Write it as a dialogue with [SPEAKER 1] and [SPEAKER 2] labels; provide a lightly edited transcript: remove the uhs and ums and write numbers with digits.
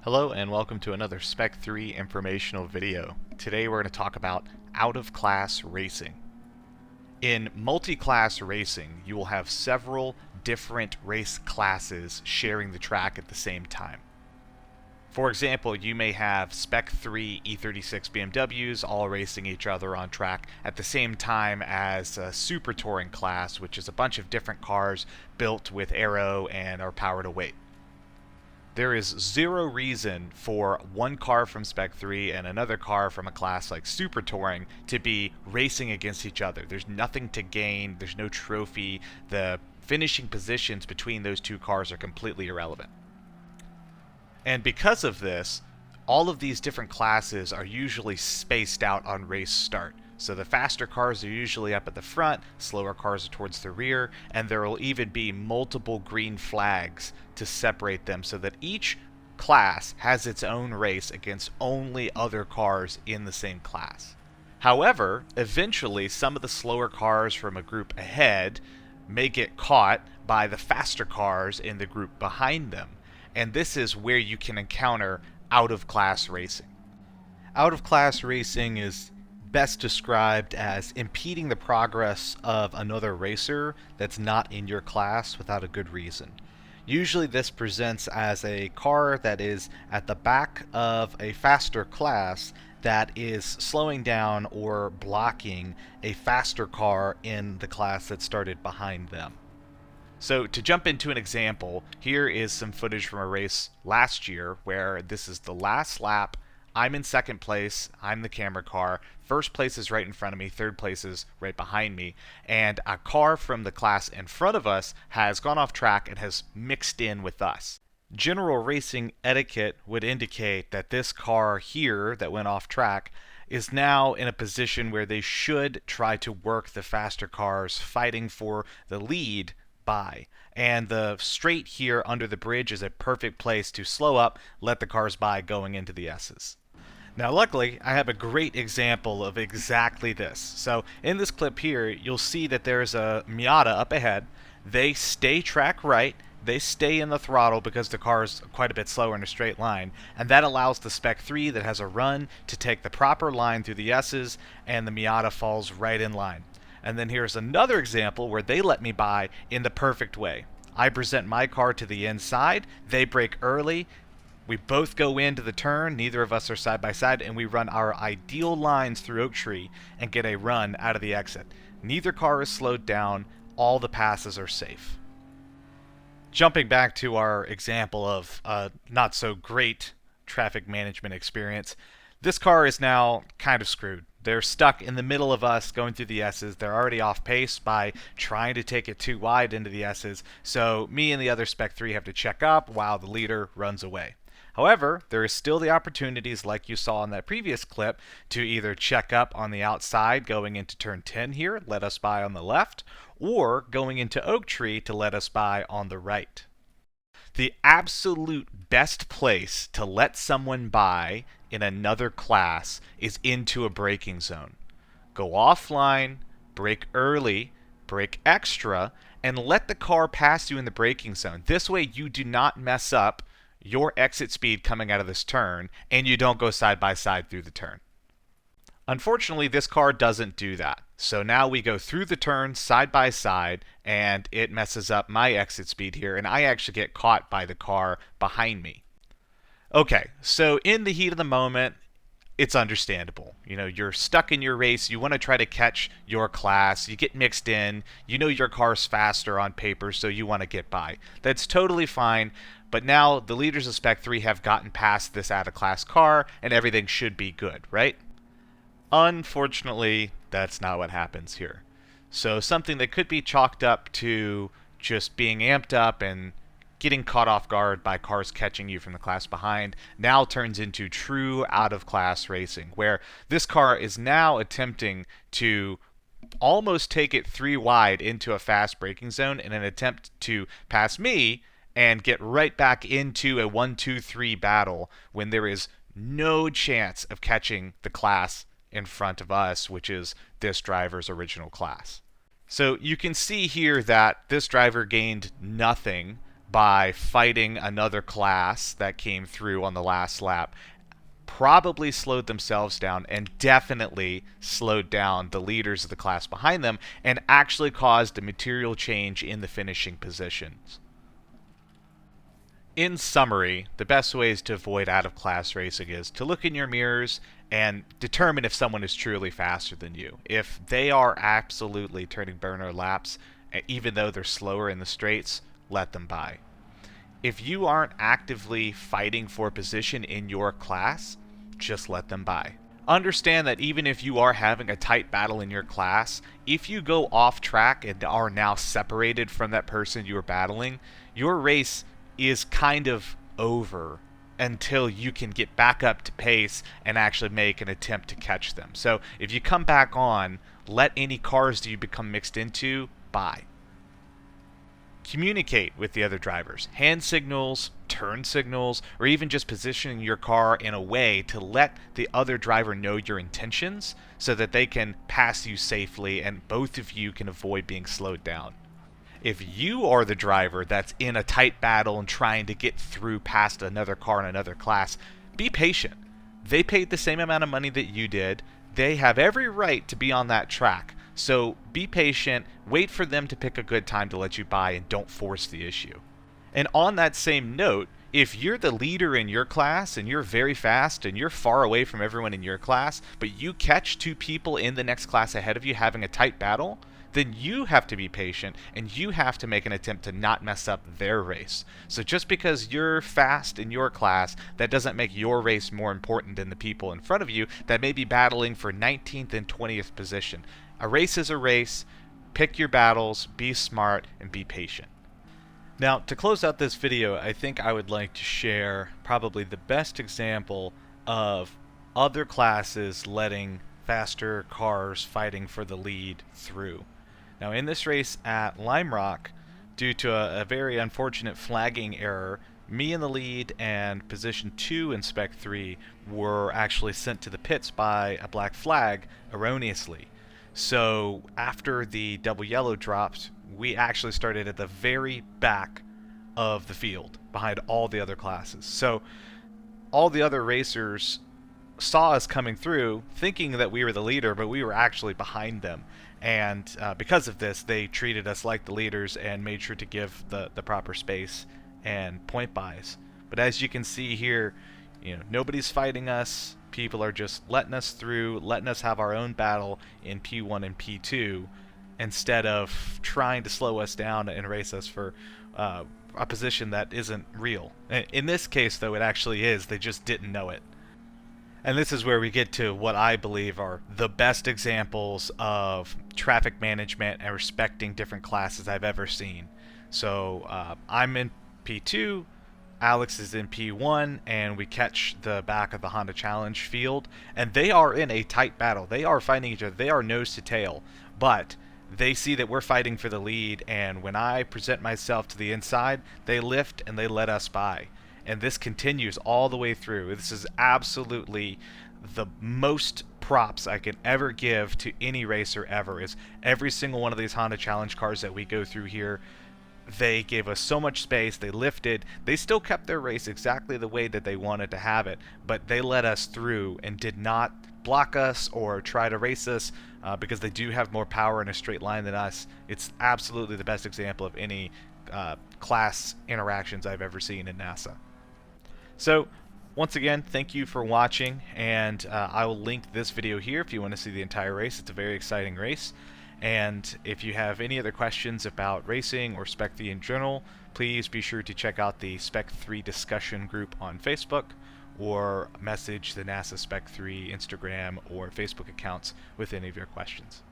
[SPEAKER 1] Hello and welcome to another Spec 3 informational video. Today we're going to talk about out-of-class racing. In multi-class racing, you will have several different race classes sharing the track at the same time. For example, you may have Spec 3 E36 BMWs all racing each other on track at the same time as a Super Touring class, which is a bunch of different cars built with aero and are power to weight. There is zero reason for one car from Spec 3 and another car from a class like Super Touring to be racing against each other. There's nothing to gain, there's no trophy. The finishing positions between those two cars are completely irrelevant. And because of this, all of these different classes are usually spaced out on race start. So the faster cars are usually up at the front, slower cars are towards the rear, and there will even be multiple green flags to separate them so that each class has its own race against only other cars in the same class. However, eventually some of the slower cars from a group ahead may get caught by the faster cars in the group behind them, and this is where you can encounter out-of-class racing. Out-of-class racing is best described as impeding the progress of another racer that's not in your class without a good reason. Usually this presents as a car that is at the back of a faster class that is slowing down or blocking a faster car in the class that started behind them. So to jump into an example, here is some footage from a race last year where this is the last lap. I'm in second place, I'm the camera car, first place is right in front of me, third place is right behind me, and a car from the class in front of us has gone off track and has mixed in with us. General racing etiquette would indicate that this car here that went off track is now in a position where they should try to work the faster cars fighting for the lead by. And the straight here under the bridge is a perfect place to slow up, let the cars by going into the S's. Now luckily, I have a great example of exactly this. So in this clip here, you'll see that there's a Miata up ahead. They stay track right, they stay in the throttle because the car is quite a bit slower in a straight line, and that allows the Spec 3 that has a run to take the proper line through the S's, and the Miata falls right in line. And then here's another example where they let me by in the perfect way. I present my car to the inside, they brake early, we both go into the turn, neither of us are side by side, and we run our ideal lines through Oak Tree and get a run out of the exit. Neither car is slowed down, all the passes are safe. Jumping back to our example of not so great traffic management experience, this car is now kind of screwed. They're stuck in the middle of us going through the S's. They're already off pace by trying to take it too wide into the S's, so me and the other Spec 3 have to check up while the leader runs away. However, there is still the opportunities, like you saw in that previous clip, to either check up on the outside going into turn 10 here, let us by on the left, or going into Oak Tree to let us by on the right. The absolute best place to let someone by in another class is into a braking zone. Go offline, brake early, brake extra, and let the car pass you in the braking zone. This way you do not mess up your exit speed coming out of this turn, and you don't go side by side through the turn. Unfortunately, this car doesn't do that. So now we go through the turn side by side, and it messes up my exit speed here, and I actually get caught by the car behind me. Okay, so in the heat of the moment, it's understandable. You know, you're stuck in your race, you want to try to catch your class, you get mixed in, you know your car's faster on paper, so you want to get by. That's totally fine, but now the leaders of Spec 3 have gotten past this out-of-class car, and everything should be good, right? Unfortunately, that's not what happens here. So something that could be chalked up to just being amped up and getting caught off guard by cars catching you from the class behind now turns into true out-of-class racing, where this car is now attempting to almost take it 3 wide into a fast braking zone in an attempt to pass me and get right back into a 1-2-3 battle when there is no chance of catching the class in front of us, which is this driver's original class. So you can see here that this driver gained nothing by fighting another class that came through on the last lap, probably slowed themselves down and definitely slowed down the leaders of the class behind them and actually caused a material change in the finishing positions. In summary, the best ways to avoid out-of-class racing is to look in your mirrors and determine if someone is truly faster than you. If they are absolutely turning burner laps, even though they're slower in the straights, let them by. If you aren't actively fighting for position in your class, just let them by. Understand that even if you are having a tight battle in your class, if you go off track and are now separated from that person you are battling, your race is kind of over until you can get back up to pace and actually make an attempt to catch them. So if you come back on, let any cars that you become mixed into by. Communicate with the other drivers. Hand signals, turn signals, or even just positioning your car in a way to let the other driver know your intentions so that they can pass you safely and both of you can avoid being slowed down. If you are the driver that's in a tight battle and trying to get through past another car in another class, be patient. They paid the same amount of money that you did. They have every right to be on that track. So be patient, wait for them to pick a good time to let you by, and don't force the issue. And on that same note, if you're the leader in your class and you're very fast and you're far away from everyone in your class, but you catch two people in the next class ahead of you having a tight battle, then you have to be patient and you have to make an attempt to not mess up their race. So just because you're fast in your class, that doesn't make your race more important than the people in front of you that may be battling for 19th and 20th position. A race is a race. Pick your battles, be smart, and be patient. Now, to close out this video, I think I would like to share probably the best example of other classes letting faster cars fighting for the lead through. Now, in this race at Lime Rock, due to a very unfortunate flagging error, me in the lead and position 2 in Spec 3 were actually sent to the pits by a black flag erroneously. So after the double yellow dropped, we actually started at the very back of the field, behind all the other classes. So all the other racers saw us coming through, thinking that we were the leader, but we were actually behind them. And because of this, they treated us like the leaders and made sure to give the proper space and point buys. But as you can see here, nobody's fighting us. People are just letting us through, letting us have our own battle in P1 and P2 instead of trying to slow us down and race us for a position that isn't real. In this case, though, it actually is. They just didn't know it. And this is where we get to what I believe are the best examples of traffic management and respecting different classes I've ever seen. So I'm in P2, Alex is in P1, and we catch the back of the Honda Challenge field, and they are in a tight battle. They are fighting each other. They are nose to tail, but they see that we're fighting for the lead, and when I present myself to the inside, they lift and they let us by. And this continues all the way through. This is absolutely the most props I can ever give to any racer ever. Is every single one of these Honda Challenge cars that we go through here, they gave us so much space, they lifted, they still kept their race exactly the way that they wanted to have it, but they let us through and did not block us or try to race us because they do have more power in a straight line than us. It's absolutely the best example of any class interactions I've ever seen in NASA. So once again, thank you for watching, and I will link this video here if you want to see the entire race. It's a very exciting race. And if you have any other questions about racing or Spec 3 in general, please be sure to check out the Spec 3 discussion group on Facebook or message the NASA Spec 3 Instagram or Facebook accounts with any of your questions.